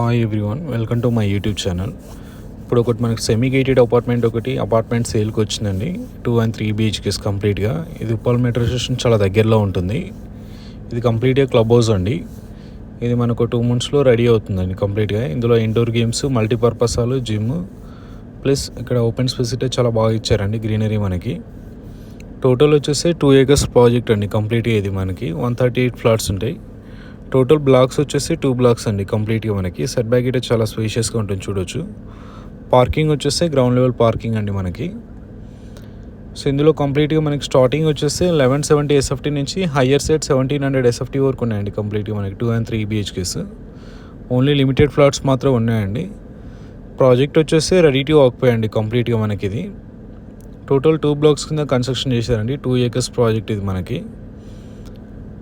Hi everyone, welcome to my YouTube channel. ఇప్పుడు ఒకటి మనకి సెమీ గేటెడ్ అపార్ట్మెంట్ సేల్కి వచ్చిందండి. 2 and 3 BHKs కంప్లీట్గా. ఇది ఉప్పల్ మెట్రో స్టేషన్ చాలా దగ్గరలో ఉంటుంది. ఇది కంప్లీట్గా క్లబ్ హౌస్ అండి. ఇది మనకు 2 monthsలో రెడీ అవుతుందండి కంప్లీట్గా. ఇందులో indoor games, multipurpose hall, gym plus ఇక్కడ ఓపెన్ స్పేస్ చాలా బాగా ఇచ్చారండి, గ్రీనరీ మనకి. టోటల్ వచ్చేసి 2 acres ప్రాజెక్ట్ అండి కంప్లీట్గా. ఇది మనకి 138 ఫ్లాట్స్ ఉంటాయి. టోటల్ బ్లాక్స్ వచ్చేసి 2 blocks అండి కంప్లీట్గా. మనకి సెట్ బ్యాక్ అయితే చాలా స్పేషియస్గా ఉంటుంది, చూడొచ్చు. పార్కింగ్ వచ్చేసి గ్రౌండ్ లెవెల్ పార్కింగ్ అండి మనకి. సో ఇందులో కంప్లీట్గా మనకి స్టార్టింగ్ వచ్చేసి 1170 SFT నుంచి హయ్యర్ సైడ్ 1700 SFT వరకు ఉన్నాయండి కంప్లీట్గా మనకి. 2 and 3 BHKs only limited flats మాత్రం ఉన్నాయండి. ప్రాజెక్ట్ వచ్చేసి రెడీ టు ఆక్యుపై అండి కంప్లీట్గా మనకి. ఇది టోటల్ 2 blocks కింద కన్స్ట్రక్షన్ చేశారండి. 2 acres ప్రాజెక్ట్ ఇది మనకి.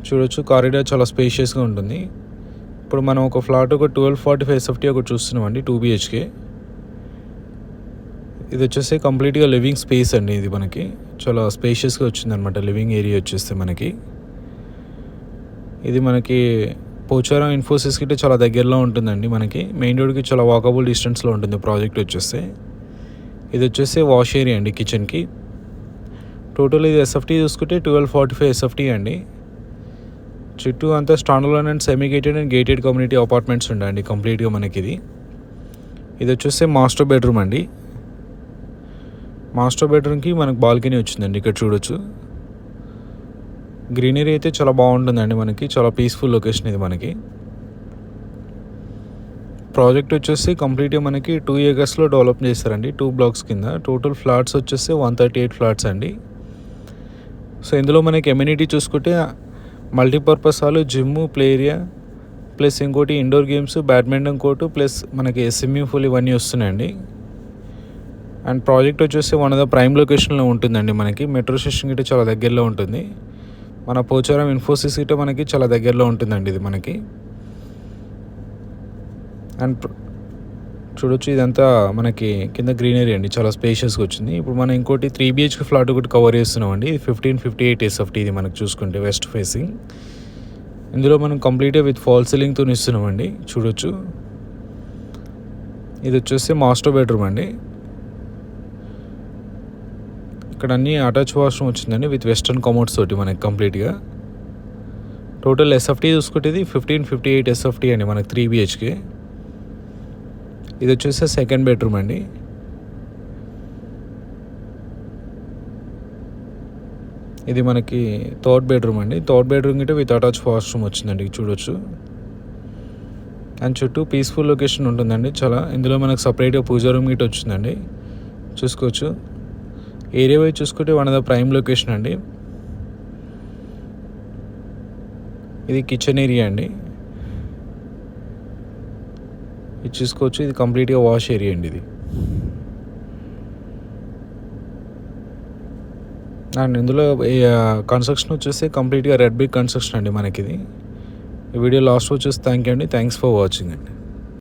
చూడొచ్చు, కారిడార్ చాలా స్పేషియస్గా ఉంటుంది. ఇప్పుడు మనం ఒక ఫ్లాట్ ఒక 1245 SFT ఒకటి చూస్తున్నామండి, 2 BHK. ఇది వచ్చేసి కంప్లీట్గా లివింగ్ స్పేస్ అండి. ఇది మనకి చాలా స్పేషియస్గా వచ్చిందనమాట లివింగ్ ఏరియా వచ్చేస్తే మనకి. ఇది మనకి పోచారం ఇన్ఫోసిస్కి చాలా దగ్గరలో ఉంటుందండి మనకి. మెయిన్ రోడ్కి చాలా వాకబుల్ డిస్టెన్స్లో ఉంటుంది ప్రాజెక్ట్ వచ్చేస్తే. ఇది వచ్చేసి వాష్ ఏరియా అండి కిచెన్కి. టోటల్ ఇది SFT చూసుకుంటే 1245 SFT అండి. చుట్టూ అంతా స్టాండర్లోన్ and semi gated and gated community apartments ఉండండి కంప్లీట్గా మనకి. ఇది వచ్చేసి మాస్టర్ బెడ్రూమ్ అండి. మాస్టర్ బెడ్రూమ్కి మనకు బాల్కనీ వచ్చిందండి, ఇక్కడ చూడొచ్చు. గ్రీనరీ అయితే చాలా బాగుంటుందండి మనకి. చాలా పీస్ఫుల్ లొకేషన్ ఇది మనకి. ప్రాజెక్ట్ వచ్చేసి కంప్లీట్గా మనకి 2 acresలో డెవలప్ చేస్తారండి, 2 blocks కింద. టోటల్ ఫ్లాట్స్ వచ్చేసి 138 ఫ్లాట్స్ అండి. సో ఇందులో మనకి ఎమ్యూనిటీ చూసుకుంటే multipurpose hall, gym, play area plus ఇంకోటి indoor games, badminton court plus మనకి స్విమ్మింగ్ పూల్ ఇవన్నీ వస్తున్నాయండి. అండ్ ప్రాజెక్ట్ వచ్చేసి వన్ ఆఫ్ ద ప్రైమ్ లొకేషన్లో ఉంటుందండి మనకి. మెట్రో స్టేషన్ గిట్ట చాలా దగ్గరలో ఉంటుంది. మన పోచారం ఇన్ఫోసిస్ గిట్ట మనకి చాలా దగ్గరలో ఉంటుందండి ఇది మనకి. అండ్ చూడొచ్చు, ఇదంతా మనకి కింద గ్రీనరీ అండి, చాలా స్పేషియస్గా వచ్చింది. ఇప్పుడు మనం ఇంకోటి 3 BHK ఫ్లాట్ ఒకటి కవర్ చేస్తున్నామండి. ఇది 1558 SFT ఇది మనకు చూసుకుంటే వెస్ట్ ఫేసింగ్. ఇందులో మనం కంప్లీట్గా విత్ ఫాల్ సీలింగ్తో ఇస్తున్నామండి, చూడొచ్చు. ఇది వచ్చేసి మాస్టర్ బెడ్రూమ్ అండి. ఇక్కడ అన్ని అటాచ్ వాష్రూమ్ వచ్చిందండి విత్ వెస్టర్న్ కమోడ్స్ తోటి మనకి కంప్లీట్గా. టోటల్ SFT చూసుకుంటే ఇది 1558 SFT అండి మనకి 3 BHK. ఇది వచ్చేసి సెకండ్ బెడ్రూమ్ అండి. ఇది మనకి థర్డ్ బెడ్రూమ్ అండి. థర్డ్ బెడ్రూమ్ గిట్ట విత్ అటాచ్ వాష్రూమ్ వచ్చిందండి, చూడొచ్చు. అండ్ చుట్టూ పీస్ఫుల్ లొకేషన్ ఉంటుందండి చాలా. ఇందులో మనకు సపరేట్గా పూజా రూమ్ గిట్ట వచ్చిందండి, చూసుకోవచ్చు. ఏరియా వైజ్ చూసుకుంటే one of the prime location అండి. ఇది కిచెన్ ఏరియా అండి, ఇది చూసుకోవచ్చు. ఇది కంప్లీట్గా వాష్ ఏరియా అండి ఇది. అండ్ ఇందులో కన్స్ట్రక్షన్ వచ్చేసి కంప్లీట్గా రెడ్ బ్రిక్ కన్స్ట్రక్షన్ అండి మనకి ఇది. ఈ వీడియో లాస్ట్ వచ్చేసి థ్యాంక్ యూ అండి. థ్యాంక్స్ ఫర్ వాచింగ్ అండి.